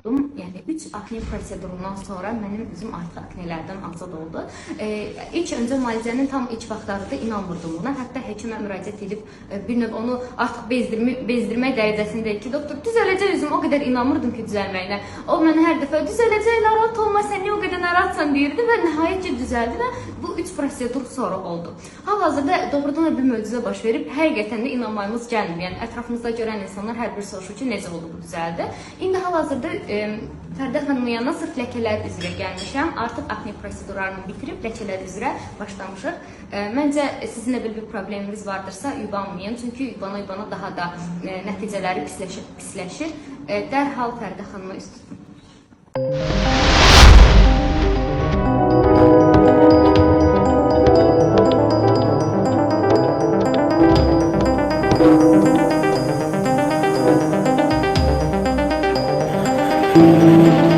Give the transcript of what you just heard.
vurdum. Yəni 3 akne prosedurundan sonra mənim üzüm artıq aknelərdən azad oldu. İlk öncə müalicənin tam ilk vaxtlarında inanmırdım buna. Hətta həkimə müraciət edib bir növ onu artıq bezdirmək dərəcəsində ki, doktor düzələcək üzüm, o qədər inanmırdım ki düzəlməyinə. O mənə hər dəfə düzələcək, narahat olma, sən niyə o qədər narahatsan deyirdi və nəhayət ki düzəldi və bu 3 prosedur sonra oldu. Hal-hazırda doğrudan da bir möcüzə baş verib, həqiqətən də inanmağımız gəlmir. Yəni ətrafımızda görən insanlar hər bir soruşur ki, necə oldu bu düzəldi. İndi hal-hazırda Fərdə xanımın yanına sırf ləkələr üzrə gəlmişəm. Artıq akne prosedurlarını bitirib ləkələr üzrə başlamışıq. Məncə sizin də bir probleminiz vardırsa yubanmayın. Çünki yubana daha da nəticələri pisləşir. Dərhal Fərdə xanıma üst tutun. Thank you.